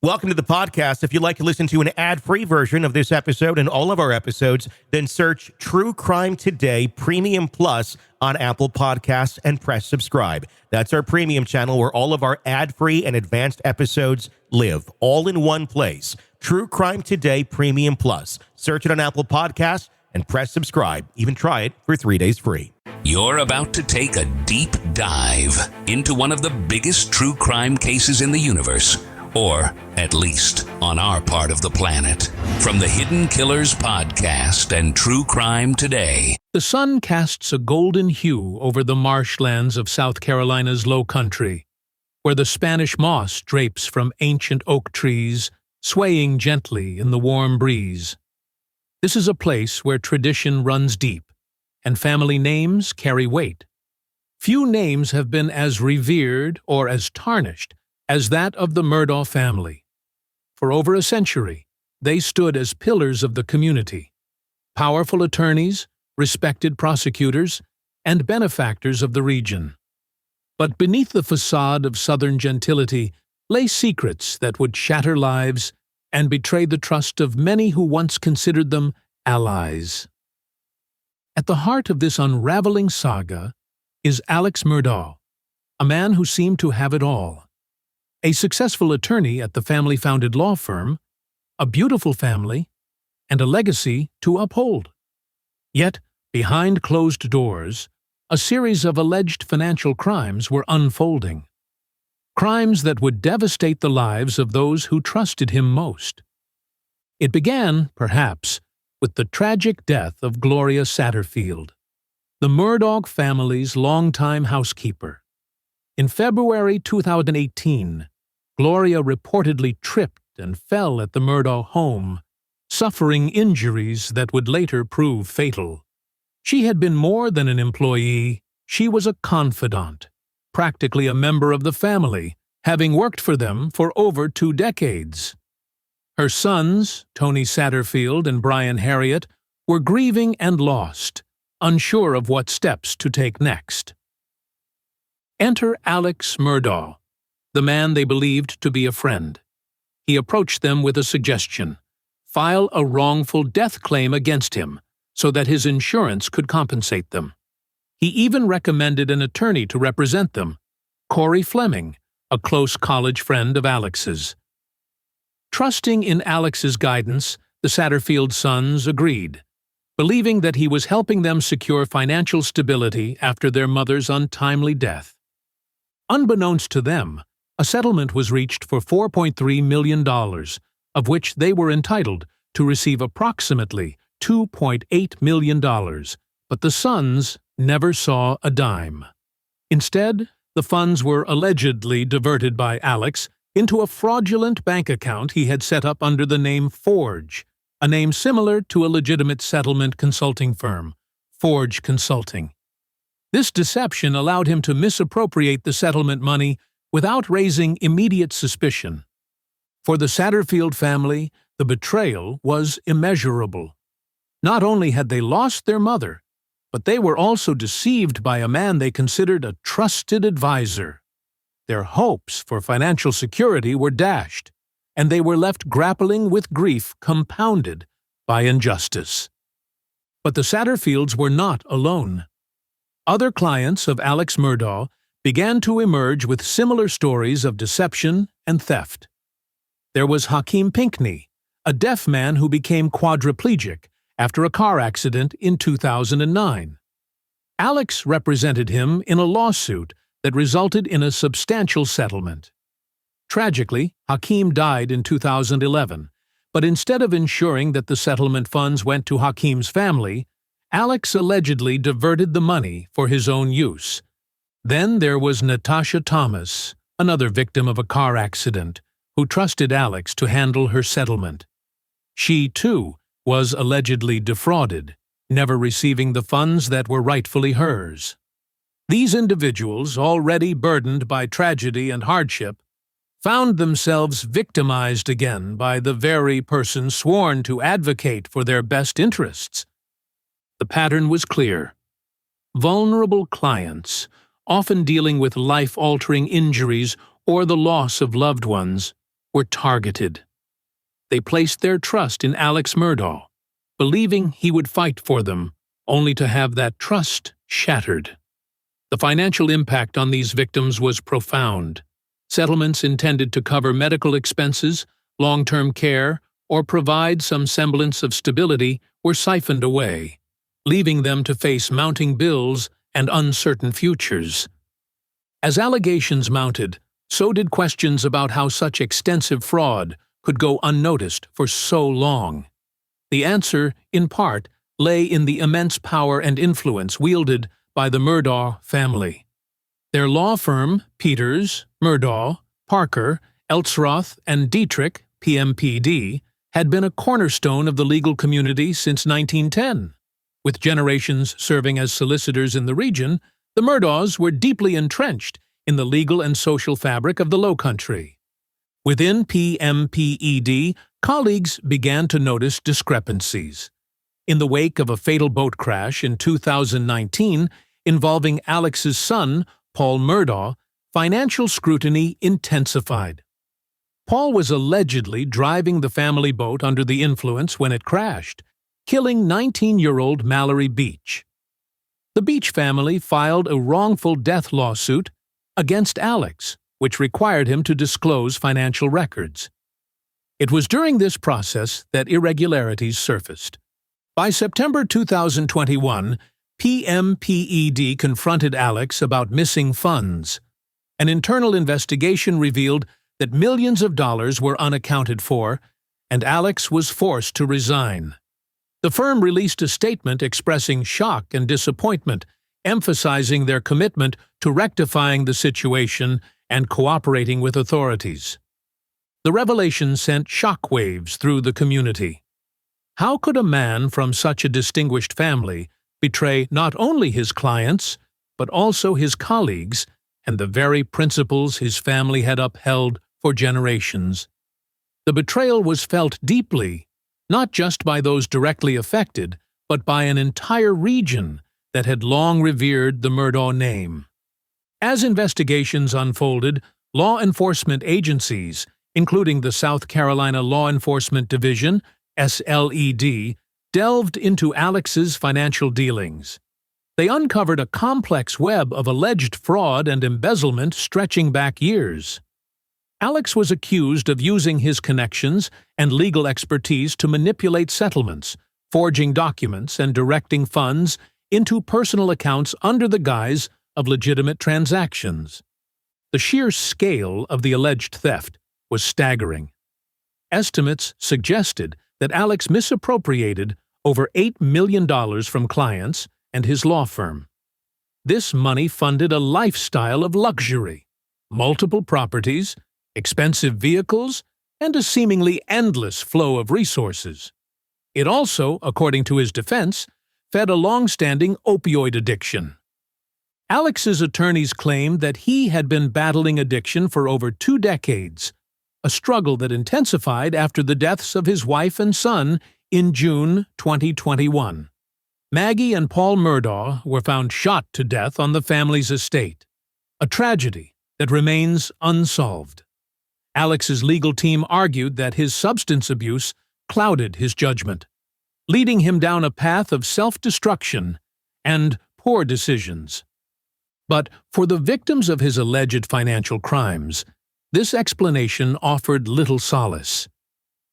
Welcome to the podcast. If you'd like to listen to an ad-free version of this episode and all of our episodes, then search True Crime Today Premium Plus on Apple Podcasts and press subscribe. That's our premium channel where all of our ad-free and advanced episodes live, all in one place. True Crime Today Premium Plus. Search it on Apple Podcasts and press subscribe. Even try it for 3 days free. You're about to take a deep dive into one of the biggest true crime cases in the universe. Or, at least, on our part of the planet. From the Hidden Killers podcast and True Crime Today. The sun casts a golden hue over the marshlands of South Carolina's low country, where the Spanish moss drapes from ancient oak trees, swaying gently in the warm breeze. This is a place where tradition runs deep, and family names carry weight. Few names have been as revered or as tarnished as that of the Murdaugh family. For over a century, they stood as pillars of the community, powerful attorneys, respected prosecutors, and benefactors of the region. But beneath the facade of Southern gentility lay secrets that would shatter lives and betray the trust of many who once considered them allies. At the heart of this unraveling saga is Alex Murdaugh, a man who seemed to have it all. A successful attorney at the family-founded law firm, a beautiful family, and a legacy to uphold. Yet, behind closed doors, a series of alleged financial crimes were unfolding. Crimes that would devastate the lives of those who trusted him most. It began, perhaps, with the tragic death of Gloria Satterfield, the Murdaugh family's longtime housekeeper. In February 2018, Gloria reportedly tripped and fell at the Murdaugh home, suffering injuries that would later prove fatal. She had been more than an employee, she was a confidant, practically a member of the family, having worked for them for over 2 decades. Her sons, Tony Satterfield and Brian Harriet, were grieving and lost, unsure of what steps to take next. Enter Alex Murdaugh, the man they believed to be a friend. He approached them with a suggestion: file a wrongful death claim against him so that his insurance could compensate them. He even recommended an attorney to represent them, Corey Fleming, a close college friend of Alex's. Trusting in Alex's guidance, the Satterfield sons agreed, believing that he was helping them secure financial stability after their mother's untimely death. Unbeknownst to them, a settlement was reached for $4.3 million, of which they were entitled to receive approximately $2.8 million, but the sons never saw a dime. Instead, the funds were allegedly diverted by Alex into a fraudulent bank account he had set up under the name Forge, a name similar to a legitimate settlement consulting firm, Forge Consulting. This deception allowed him to misappropriate the settlement money without raising immediate suspicion. For the Satterfield family, the betrayal was immeasurable. Not only had they lost their mother, but they were also deceived by a man they considered a trusted advisor. Their hopes for financial security were dashed, and they were left grappling with grief compounded by injustice. But the Satterfields were not alone. Other clients of Alex Murdaugh began to emerge with similar stories of deception and theft. There was Hakeem Pinkney, a deaf man who became quadriplegic after a car accident in 2009. Alex represented him in a lawsuit that resulted in a substantial settlement. Tragically, Hakeem died in 2011, but instead of ensuring that the settlement funds went to Hakeem's family, Alex allegedly diverted the money for his own use. Then there was Natasha Thomas, another victim of a car accident, who trusted Alex to handle her settlement. She, too, was allegedly defrauded, never receiving the funds that were rightfully hers. These individuals, already burdened by tragedy and hardship, found themselves victimized again by the very person sworn to advocate for their best interests. The pattern was clear. Vulnerable clients, often dealing with life-altering injuries or the loss of loved ones, were targeted. They placed their trust in Alex Murdaugh, believing he would fight for them, only to have that trust shattered. The financial impact on these victims was profound. Settlements intended to cover medical expenses, long-term care, or provide some semblance of stability were siphoned away, leaving them to face mounting bills and uncertain futures. As allegations mounted, so did questions about how such extensive fraud could go unnoticed for so long. The answer, in part, lay in the immense power and influence wielded by the Murdaugh family. Their law firm, Peters, Murdaugh, Parker, Eltzroth, and Dietrich, PMPD, had been a cornerstone of the legal community since 1910. With generations serving as solicitors in the region, the Murdaughs were deeply entrenched in the legal and social fabric of the Low Country. Within PMPED, colleagues began to notice discrepancies. In the wake of a fatal boat crash in 2019 involving Alex's son, Paul Murdaugh, financial scrutiny intensified. Paul was allegedly driving the family boat under the influence when it crashed, killing 19-year-old Mallory Beach. The Beach family filed a wrongful death lawsuit against Alex, which required him to disclose financial records. It was during this process that irregularities surfaced. By September 2021, PMPED confronted Alex about missing funds. An internal investigation revealed that millions of dollars were unaccounted for, and Alex was forced to resign. The firm released a statement expressing shock and disappointment, emphasizing their commitment to rectifying the situation and cooperating with authorities. The revelation sent shockwaves through the community. How could a man from such a distinguished family betray not only his clients, but also his colleagues and the very principles his family had upheld for generations? The betrayal was felt deeply, not just by those directly affected, but by an entire region that had long revered the Murdaugh name. As investigations unfolded, law enforcement agencies, including the South Carolina Law Enforcement Division, SLED, delved into Alex's financial dealings. They uncovered a complex web of alleged fraud and embezzlement stretching back years. Alex was accused of using his connections and legal expertise to manipulate settlements, forging documents and directing funds into personal accounts under the guise of legitimate transactions. The sheer scale of the alleged theft was staggering. Estimates suggested that Alex misappropriated over $8 million from clients and his law firm. This money funded a lifestyle of luxury, multiple properties, expensive vehicles, and a seemingly endless flow of resources. It also, according to his defense, fed a long-standing opioid addiction. Alex's attorneys claimed that he had been battling addiction for over 2 decades, a struggle that intensified after the deaths of his wife and son in June 2021. Maggie and Paul Murdaugh were found shot to death on the family's estate, a tragedy that remains unsolved. Alex's legal team argued that his substance abuse clouded his judgment, leading him down a path of self-destruction and poor decisions. But for the victims of his alleged financial crimes, this explanation offered little solace.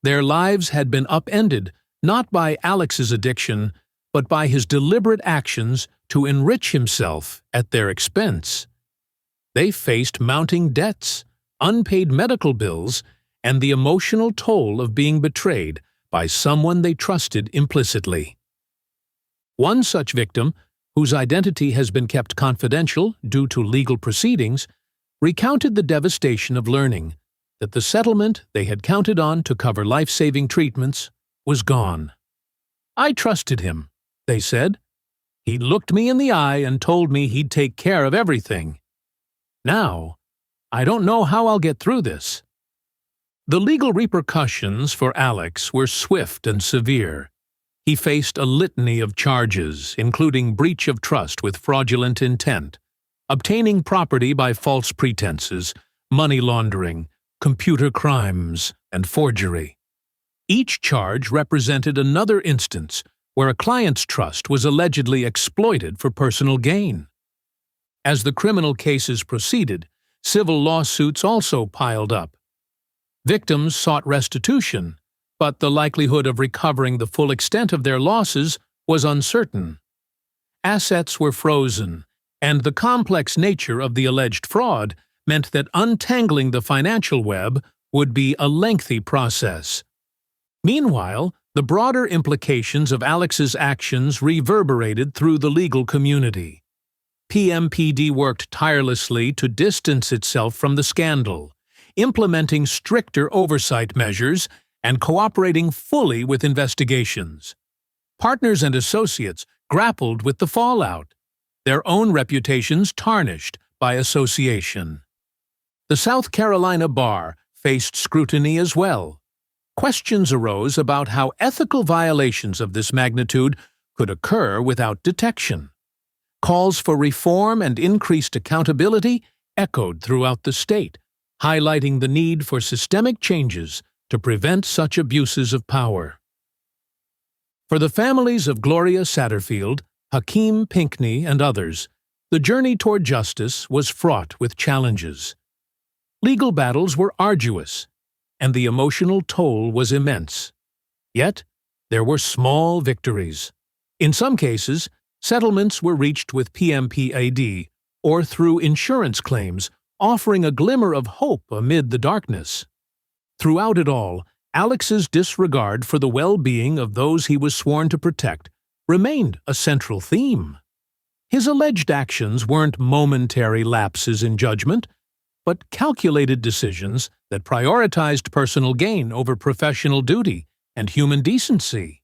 Their lives had been upended not by Alex's addiction, but by his deliberate actions to enrich himself at their expense. They faced mounting debts, unpaid medical bills, and the emotional toll of being betrayed by someone they trusted implicitly. One such victim, whose identity has been kept confidential due to legal proceedings, recounted the devastation of learning that the settlement they had counted on to cover life-saving treatments was gone. "I trusted him," they said. "He looked me in the eye and told me he'd take care of everything. Now, I don't know how I'll get through this." The legal repercussions for Alex were swift and severe. He faced a litany of charges, including breach of trust with fraudulent intent, obtaining property by false pretenses, money laundering, computer crimes, and forgery. Each charge represented another instance where a client's trust was allegedly exploited for personal gain. As the criminal cases proceeded, civil lawsuits also piled up. Victims sought restitution, but the likelihood of recovering the full extent of their losses was uncertain. Assets were frozen, and the complex nature of the alleged fraud meant that untangling the financial web would be a lengthy process. Meanwhile, the broader implications of Alex's actions reverberated through the legal community. PMPD worked tirelessly to distance itself from the scandal, implementing stricter oversight measures and cooperating fully with investigations. Partners and associates grappled with the fallout, their own reputations tarnished by association. The South Carolina bar faced scrutiny as well. Questions arose about how ethical violations of this magnitude could occur without detection. Calls for reform and increased accountability echoed throughout the state, highlighting the need for systemic changes to prevent such abuses of power. For the families of Gloria Satterfield, Hakeem Pinckney, and others, the journey toward justice was fraught with challenges. Legal battles were arduous, and the emotional toll was immense. Yet, there were small victories. In some cases, settlements were reached with PMPAD or through insurance claims, offering a glimmer of hope amid the darkness. Throughout it all, Alex's disregard for the well-being of those he was sworn to protect remained a central theme. His alleged actions weren't momentary lapses in judgment, but calculated decisions that prioritized personal gain over professional duty and human decency.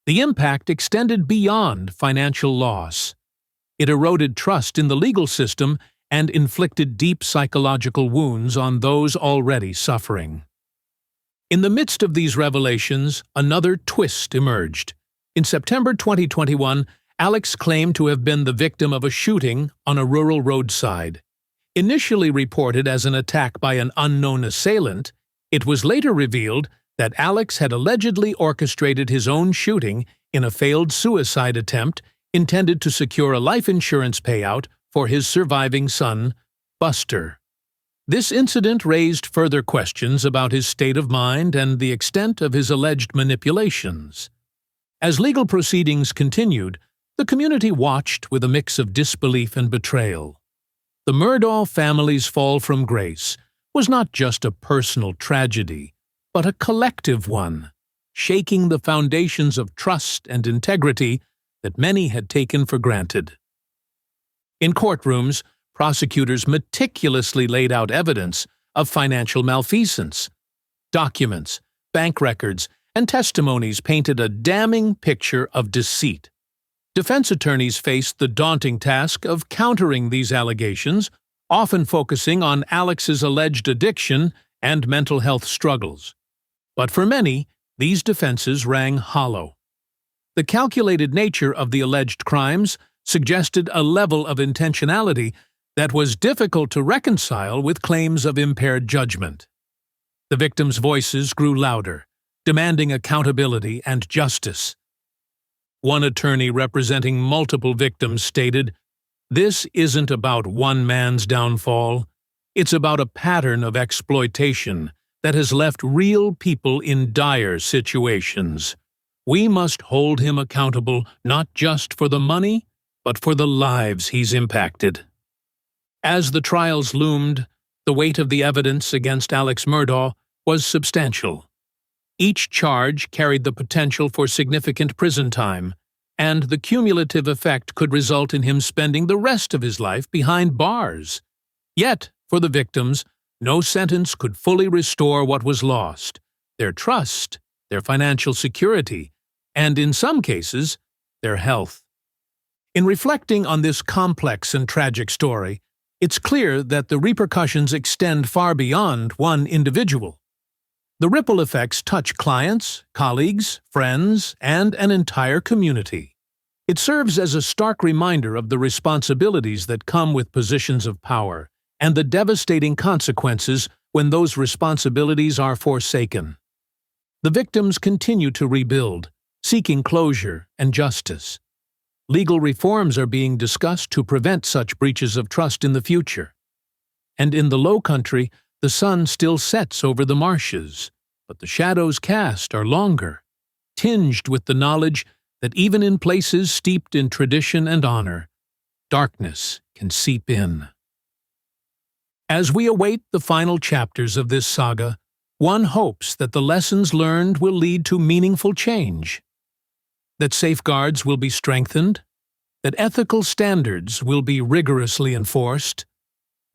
The impact extended beyond financial loss. It eroded trust in the legal system and inflicted deep psychological wounds on those already suffering. In the midst of these revelations, another twist emerged. In September 2021, Alex claimed to have been the victim of a shooting on a rural roadside. Initially reported as an attack by an unknown assailant, it was later revealed that Alex had allegedly orchestrated his own shooting in a failed suicide attempt intended to secure a life insurance payout for his surviving son, Buster. This incident raised further questions about his state of mind and the extent of his alleged manipulations. As legal proceedings continued, the community watched with a mix of disbelief and betrayal. The Murdaugh family's fall from grace was not just a personal tragedy, but a collective one, shaking the foundations of trust and integrity that many had taken for granted. In courtrooms, prosecutors meticulously laid out evidence of financial malfeasance. Documents, bank records, and testimonies painted a damning picture of deceit. Defense attorneys faced the daunting task of countering these allegations, often focusing on Alex's alleged addiction and mental health struggles. But for many, these defenses rang hollow. The calculated nature of the alleged crimes suggested a level of intentionality that was difficult to reconcile with claims of impaired judgment. The victims' voices grew louder, demanding accountability and justice. One attorney representing multiple victims stated, "This isn't about one man's downfall. It's about a pattern of exploitation that has left real people in dire situations. We must hold him accountable not just for the money, but for the lives he's impacted." As the trials loomed, the weight of the evidence against Alex Murdaugh was substantial. Each charge carried the potential for significant prison time, and the cumulative effect could result in him spending the rest of his life behind bars. Yet, for the victims, no sentence could fully restore what was lost: their trust, their financial security, and in some cases, their health. In reflecting on this complex and tragic story, it's clear that the repercussions extend far beyond one individual. The ripple effects touch clients, colleagues, friends, and an entire community. It serves as a stark reminder of the responsibilities that come with positions of power and the devastating consequences when those responsibilities are forsaken. The victims continue to rebuild, seeking closure and justice. Legal reforms are being discussed to prevent such breaches of trust in the future. And in the Low Country, the sun still sets over the marshes, but the shadows cast are longer, tinged with the knowledge that even in places steeped in tradition and honor, darkness can seep in. As we await the final chapters of this saga, one hopes that the lessons learned will lead to meaningful change, that safeguards will be strengthened, that ethical standards will be rigorously enforced,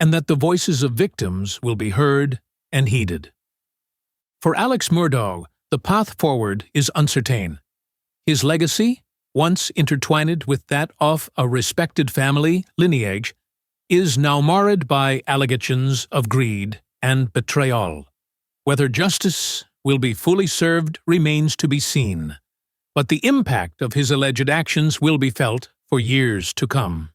and that the voices of victims will be heard and heeded. For Alex Murdaugh, the path forward is uncertain. His legacy, once intertwined with that of a respected family lineage, is now marred by allegations of greed and betrayal. Whether justice will be fully served remains to be seen, but the impact of his alleged actions will be felt for years to come.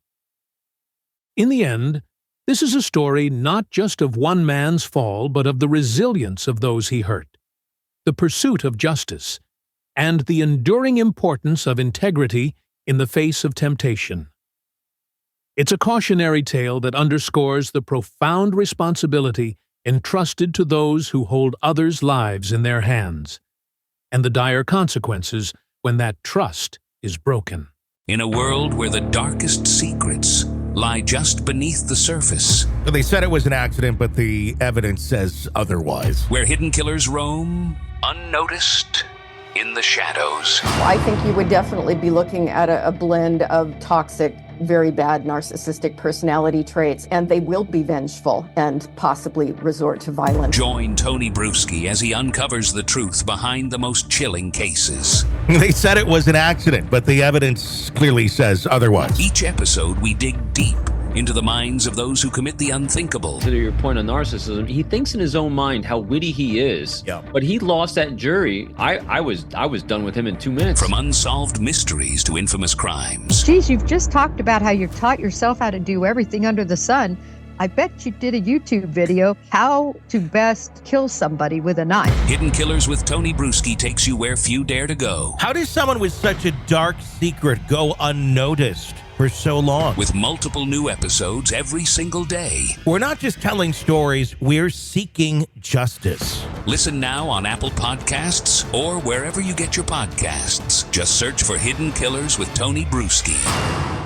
In the end, this is a story not just of one man's fall, but of the resilience of those he hurt, the pursuit of justice, and the enduring importance of integrity in the face of temptation. It's a cautionary tale that underscores the profound responsibility entrusted to those who hold others' lives in their hands, and the dire consequences when that trust is broken. In a world where the darkest secrets lie just beneath the surface, They said it was an accident, but the evidence says otherwise. where hidden killers roam unnoticed in the shadows. I think you would definitely be looking at a blend of toxic, very bad narcissistic personality traits, and they will be vengeful and possibly resort to violence. Join Tony Bruschi as he uncovers the truth behind the most chilling cases. They said it was an accident, but the evidence clearly says otherwise. Each episode, we dig deep into the minds of those who commit the unthinkable. To your point on narcissism, he thinks in his own mind how witty he is. Yeah. But he lost that jury. I was done with him in 2 minutes. From unsolved mysteries to infamous crimes. Geez, you've just talked about how you've taught yourself how to do everything under the sun. I bet you did a YouTube video, how to best kill somebody with a knife. Hidden Killers with Tony Bruschi takes you where few dare to go. How does someone with such a dark secret go unnoticed for so long? With multiple new episodes every single day. We're not just telling stories, we're seeking justice. Listen now on Apple Podcasts or wherever you get your podcasts. Just search for Hidden Killers with Tony Bruschi.